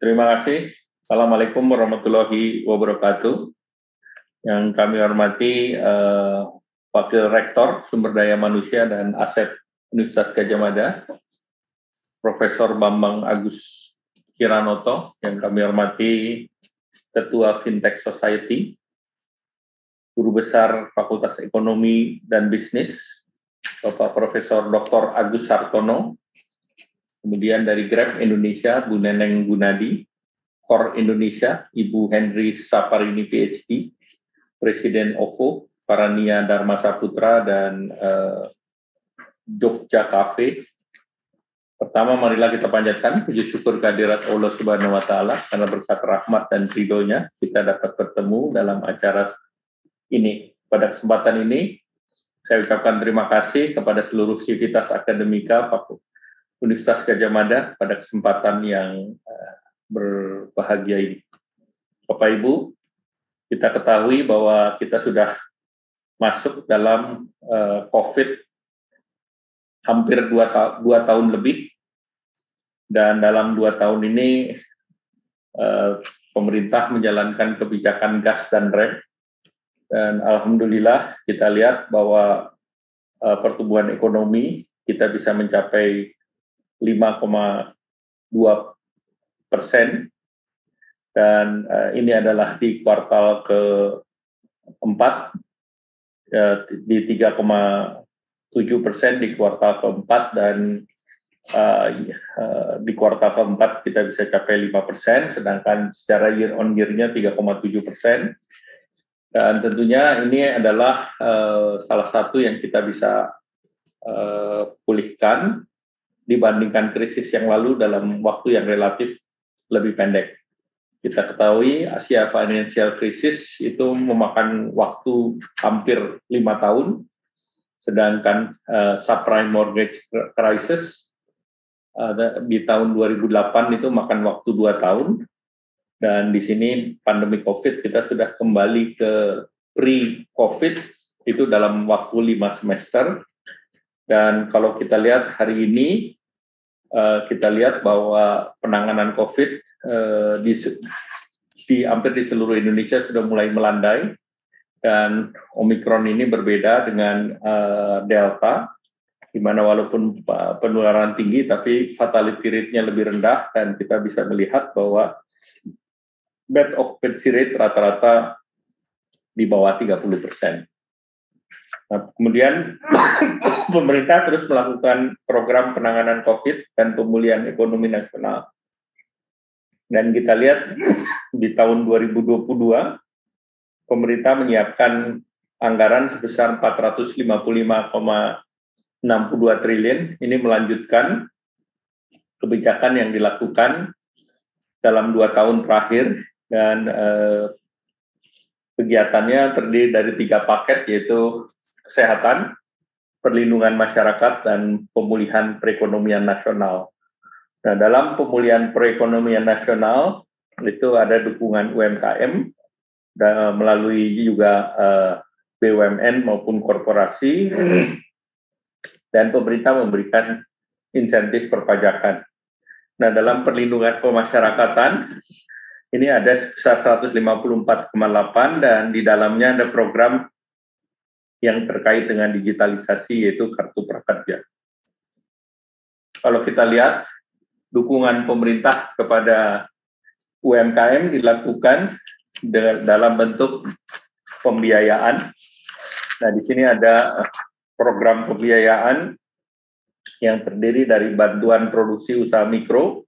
Terima kasih. Assalamualaikum warahmatullahi wabarakatuh. Yang kami hormati Wakil Rektor Sumber Daya Manusia dan Aset Universitas Gadjah Mada, Profesor Bambang Agus Kiranoto. Yang kami hormati Ketua Fintech Society, Guru Besar Fakultas Ekonomi dan Bisnis, Bapak Profesor Dr. Agus Sartono. Kemudian dari Grab Indonesia, Bu Neneng Gunadi, Core Indonesia, Ibu Henry Saparini PhD, Presiden OVO, Parania Dharma Saputra, dan Jogja Cafe. Pertama, marilah kita panjatkan puji syukur kehadirat Allah Subhanahu wa Ta'ala, karena berkat rahmat dan ridhonya kita dapat bertemu dalam acara ini. Pada kesempatan ini, saya ucapkan terima kasih kepada seluruh sivitas akademika Universitas Gadjah Mada pada kesempatan yang berbahagia ini. Bapak Ibu, kita ketahui bahwa kita sudah masuk dalam COVID hampir 2 tahun lebih, dan dalam 2 tahun ini pemerintah menjalankan kebijakan gas dan rem, dan alhamdulillah kita lihat bahwa pertumbuhan ekonomi kita bisa mencapai 5,2%, dan ini adalah di kuartal keempat, di 3,7% di kuartal keempat, dan di kuartal keempat kita bisa capai 5%, sedangkan secara year on year-nya 3,7%. Dan tentunya ini adalah salah satu yang kita bisa pulihkan dibandingkan krisis yang lalu dalam waktu yang relatif lebih pendek. Kita ketahui Asia Financial Crisis itu memakan waktu hampir 5 tahun, sedangkan subprime mortgage crisis di tahun 2008 itu makan waktu 2 tahun, dan di sini pandemi COVID kita sudah kembali ke pre-COVID itu dalam waktu 5 semester. Dan kalau kita lihat hari ini, kita lihat bahwa penanganan COVID hampir di seluruh Indonesia sudah mulai melandai, dan Omikron ini berbeda dengan Delta, di mana walaupun penularan tinggi, tapi fatality rate-nya lebih rendah, dan kita bisa melihat bahwa bed occupancy rate rata-rata di bawah 30%. Nah, kemudian pemerintah terus melakukan program penanganan COVID dan pemulihan ekonomi nasional. Dan kita lihat di tahun 2022, pemerintah menyiapkan anggaran sebesar 455,62 triliun. Ini melanjutkan kebijakan yang dilakukan dalam 2 tahun terakhir, dan kegiatannya terdiri dari 3 paket, yaitu kesehatan, perlindungan masyarakat, dan pemulihan perekonomian nasional. Nah, dalam pemulihan perekonomian nasional itu ada dukungan UMKM dan melalui juga BUMN maupun korporasi, dan pemerintah memberikan insentif perpajakan. Nah, dalam perlindungan pemasyarakatan ini ada sebesar 154,8, dan di dalamnya ada program yang terkait dengan digitalisasi, yaitu Kartu Prakerja. Kalau kita lihat, dukungan pemerintah kepada UMKM dilakukan dalam bentuk pembiayaan. Nah, di sini ada program pembiayaan yang terdiri dari bantuan produksi usaha mikro,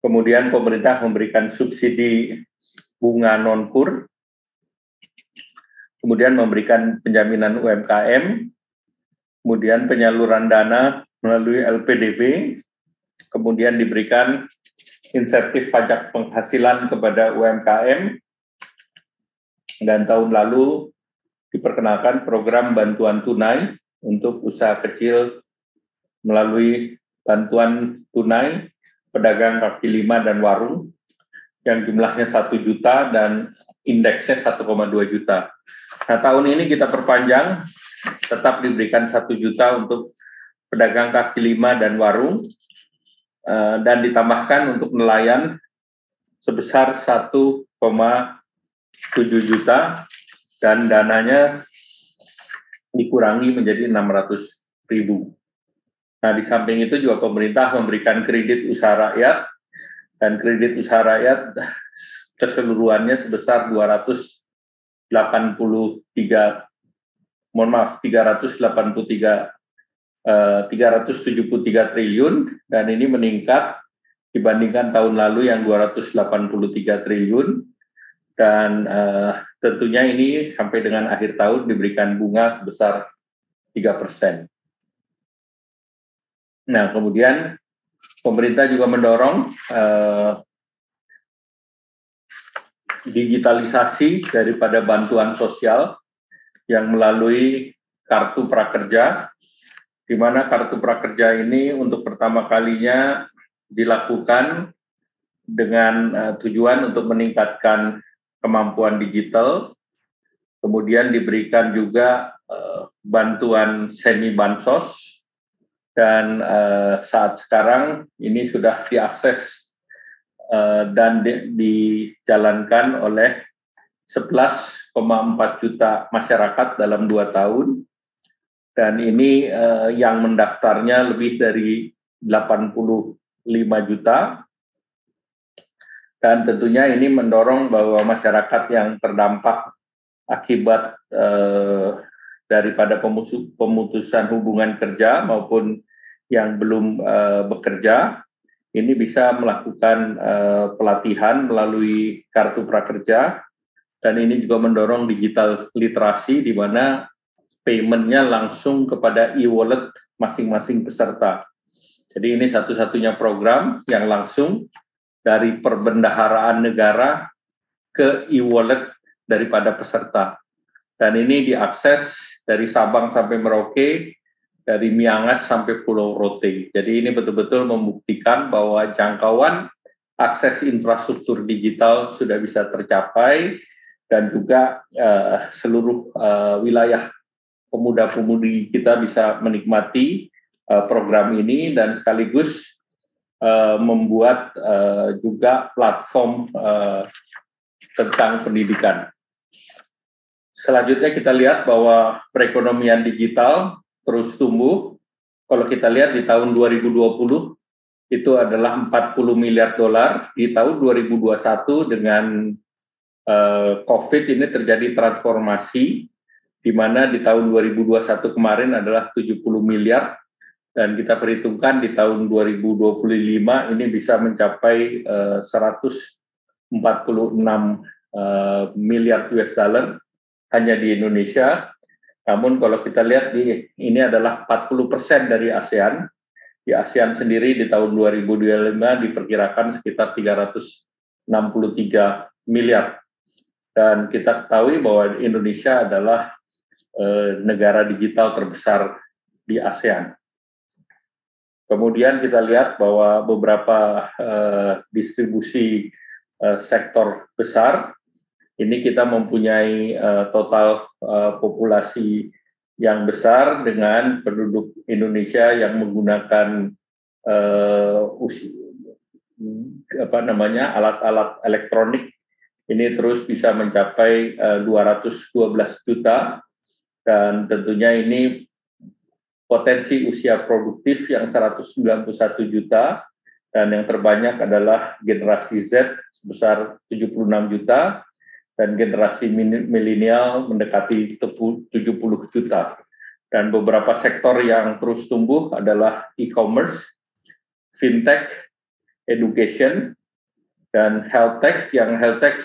kemudian pemerintah memberikan subsidi bunga non-kur, kemudian memberikan penjaminan UMKM, kemudian penyaluran dana melalui LPDB, kemudian diberikan insentif pajak penghasilan kepada UMKM, dan tahun lalu diperkenalkan program bantuan tunai untuk usaha kecil melalui bantuan tunai pedagang kaki lima dan warung yang jumlahnya 1 juta dan indeksnya 1,2 juta. Nah, tahun ini kita perpanjang, tetap diberikan 1 juta untuk pedagang kaki lima dan warung, dan ditambahkan untuk nelayan sebesar 1,7 juta dan dananya dikurangi menjadi 600.000. Nah, di samping itu juga pemerintah memberikan kredit usaha rakyat, dan kredit usaha rakyat keseluruhannya sebesar 373 triliun, dan ini meningkat dibandingkan tahun lalu yang 283 triliun, dan tentunya ini sampai dengan akhir tahun diberikan bunga sebesar 3%. Nah, kemudian pemerintah juga mendorong digitalisasi daripada bantuan sosial yang melalui kartu prakerja, di mana kartu prakerja ini untuk pertama kalinya dilakukan dengan tujuan untuk meningkatkan kemampuan digital, kemudian diberikan juga bantuan semi bansos, dan saat sekarang ini sudah diakses dan dijalankan oleh 11,4 juta masyarakat dalam 2 tahun, dan ini yang mendaftarnya lebih dari 85 juta, dan tentunya ini mendorong bahwa masyarakat yang terdampak akibat daripada pemutusan hubungan kerja maupun yang belum bekerja, ini bisa melakukan pelatihan melalui kartu prakerja, dan ini juga mendorong digital literasi di mana payment-nya langsung kepada e-wallet masing-masing peserta. Jadi ini satu-satunya program yang langsung dari perbendaharaan negara ke e-wallet daripada peserta. Dan ini diakses dari Sabang sampai Merauke, dari Miangas sampai Pulau Rote. Jadi ini betul-betul membuktikan bahwa jangkauan akses infrastruktur digital sudah bisa tercapai, dan juga seluruh wilayah pemuda-pemudi kita bisa menikmati program ini, dan sekaligus membuat juga platform tentang pendidikan. Selanjutnya kita lihat bahwa perekonomian digital terus tumbuh. Kalau kita lihat di tahun 2020 itu adalah 40 miliar dolar. Di tahun 2021 dengan COVID ini terjadi transformasi, di mana di tahun 2021 kemarin adalah 70 miliar, dan kita perhitungkan di tahun 2025 ini bisa mencapai 146 miliar US dollar hanya di Indonesia. Namun kalau kita lihat ini adalah 40% dari ASEAN. Di ASEAN sendiri di tahun 2025 diperkirakan sekitar 363 miliar. Dan kita ketahui bahwa Indonesia adalah negara digital terbesar di ASEAN. Kemudian kita lihat bahwa beberapa distribusi sektor besar, ini kita mempunyai total populasi yang besar dengan penduduk Indonesia yang menggunakan alat-alat elektronik ini terus bisa mencapai 212 juta, dan tentunya ini potensi usia produktif yang 191 juta, dan yang terbanyak adalah generasi Z sebesar 76 juta, dan generasi milenial mendekati 70 juta. Dan beberapa sektor yang terus tumbuh adalah e-commerce, fintech, education, dan health tech. Yang health tech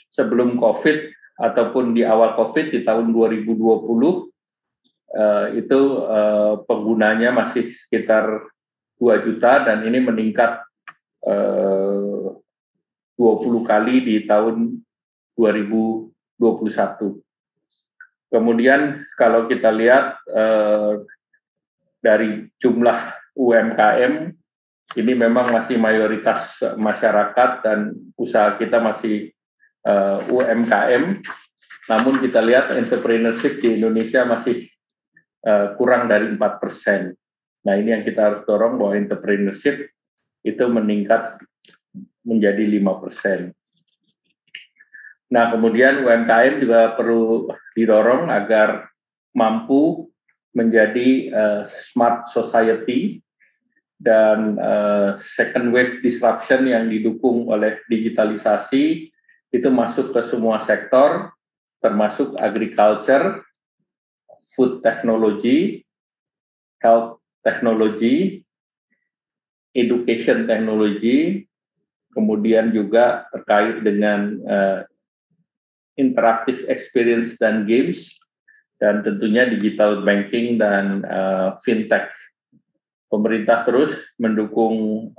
sebelum COVID ataupun di awal COVID di tahun 2020 itu penggunanya masih sekitar 2 juta, dan ini meningkat 20 kali di tahun 2021. Kemudian kalau kita lihat dari jumlah UMKM, ini memang masih mayoritas masyarakat dan usaha kita masih UMKM. Namun kita lihat entrepreneurship di Indonesia masih kurang dari 4%. Nah, ini yang kita harus dorong, bahwa entrepreneurship itu meningkat menjadi 5%. Nah, kemudian UMKM juga perlu didorong agar mampu menjadi smart society dan second wave disruption yang didukung oleh digitalisasi itu masuk ke semua sektor, termasuk agriculture, food technology, health technology, education technology, kemudian juga terkait dengan interactive experience dan games, dan tentunya digital banking dan fintech. Pemerintah terus mendukung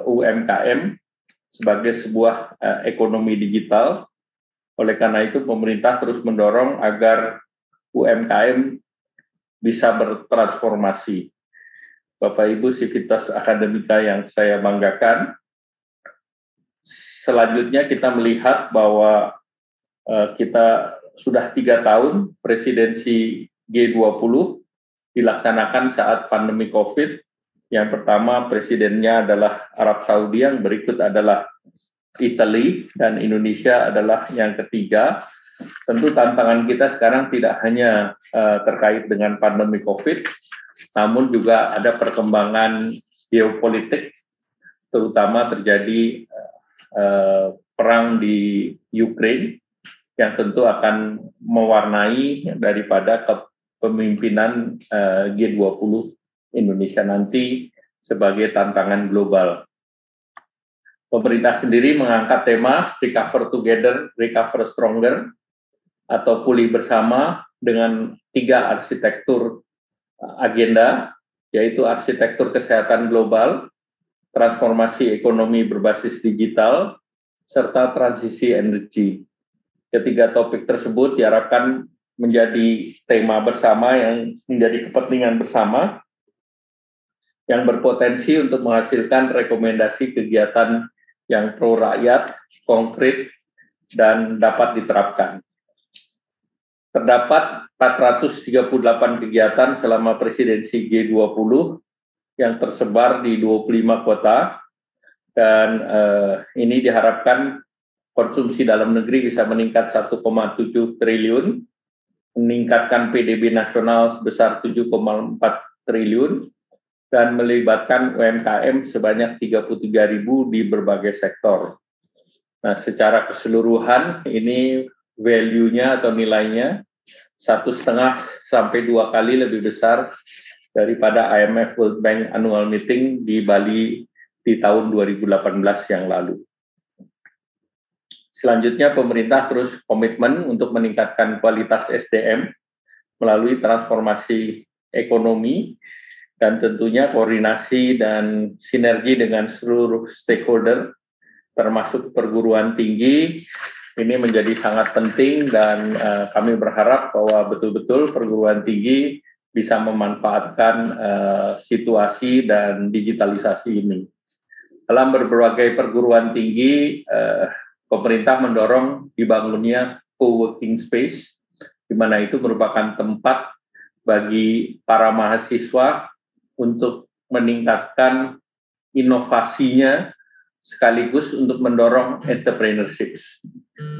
UMKM sebagai sebuah ekonomi digital. Oleh karena itu, pemerintah terus mendorong agar UMKM bisa bertransformasi. Bapak Ibu Sivitas Akademika yang saya banggakan, selanjutnya kita melihat bahwa kita sudah 3 tahun presidensi G20 dilaksanakan saat pandemi COVID. Yang pertama presidennya adalah Arab Saudi, yang berikut adalah Italia, dan Indonesia adalah yang ketiga. Tentu tantangan kita sekarang tidak hanya terkait dengan pandemi COVID, namun juga ada perkembangan geopolitik, terutama terjadi perang di Ukraina, yang tentu akan mewarnai daripada kepemimpinan G20 Indonesia nanti sebagai tantangan global. Pemerintah sendiri mengangkat tema Recover Together, Recover Stronger, atau pulih bersama dengan 3 arsitektur agenda, yaitu arsitektur kesehatan global, transformasi ekonomi berbasis digital, serta transisi energi. Ketiga topik tersebut diharapkan menjadi tema bersama yang menjadi kepentingan bersama yang berpotensi untuk menghasilkan rekomendasi kegiatan yang pro rakyat, konkret, dan dapat diterapkan. Terdapat 438 kegiatan selama presidensi G20 yang tersebar di 25 kota, dan ini diharapkan konsumsi dalam negeri bisa meningkat 1,7 triliun, meningkatkan PDB nasional sebesar 7,4 triliun, dan melibatkan UMKM sebanyak 33.000 di berbagai sektor. Nah, secara keseluruhan ini value-nya atau nilainya 1,5 sampai 2 kali lebih besar daripada IMF World Bank Annual Meeting di Bali di tahun 2018 yang lalu. Selanjutnya, pemerintah terus komitmen untuk meningkatkan kualitas SDM melalui transformasi ekonomi dan tentunya koordinasi dan sinergi dengan seluruh stakeholder, termasuk perguruan tinggi. Ini menjadi sangat penting dan kami berharap bahwa betul-betul perguruan tinggi bisa memanfaatkan situasi dan digitalisasi ini. Dalam berbagai perguruan tinggi, pemerintah mendorong dibangunnya co-working space, di mana itu merupakan tempat bagi para mahasiswa untuk meningkatkan inovasinya sekaligus untuk mendorong entrepreneurship.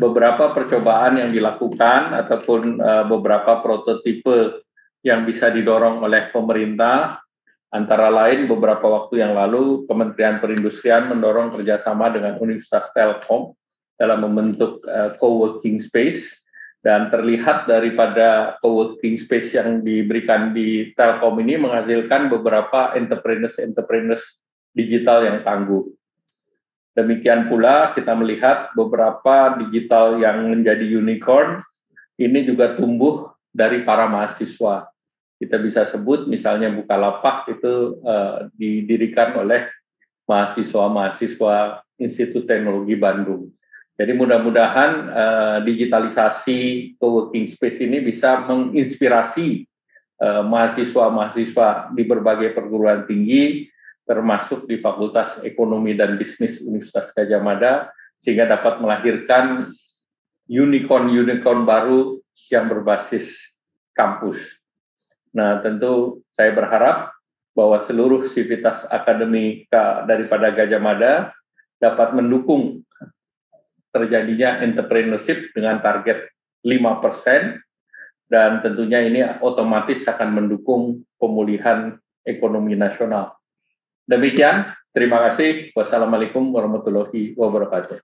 Beberapa percobaan yang dilakukan ataupun beberapa prototipe yang bisa didorong oleh pemerintah, antara lain beberapa waktu yang lalu Kementerian Perindustrian mendorong kerjasama dengan Universitas Telkom dalam membentuk co-working space, dan terlihat daripada co-working space yang diberikan di Telkom ini menghasilkan beberapa entrepreneurs digital yang tangguh. Demikian pula kita melihat beberapa digital yang menjadi unicorn ini juga tumbuh dari para mahasiswa. Kita bisa sebut misalnya Bukalapak itu didirikan oleh mahasiswa-mahasiswa Institut Teknologi Bandung. Jadi mudah-mudahan digitalisasi co-working space ini bisa menginspirasi mahasiswa-mahasiswa di berbagai perguruan tinggi, termasuk di Fakultas Ekonomi dan Bisnis Universitas Gadjah Mada, sehingga dapat melahirkan unicorn baru yang berbasis kampus. Nah, tentu saya berharap bahwa seluruh sivitas akademika daripada Gadjah Mada dapat mendukung terjadinya entrepreneurship dengan target 5%, dan tentunya ini otomatis akan mendukung pemulihan ekonomi nasional. Demikian, terima kasih. Wassalamualaikum warahmatullahi wabarakatuh.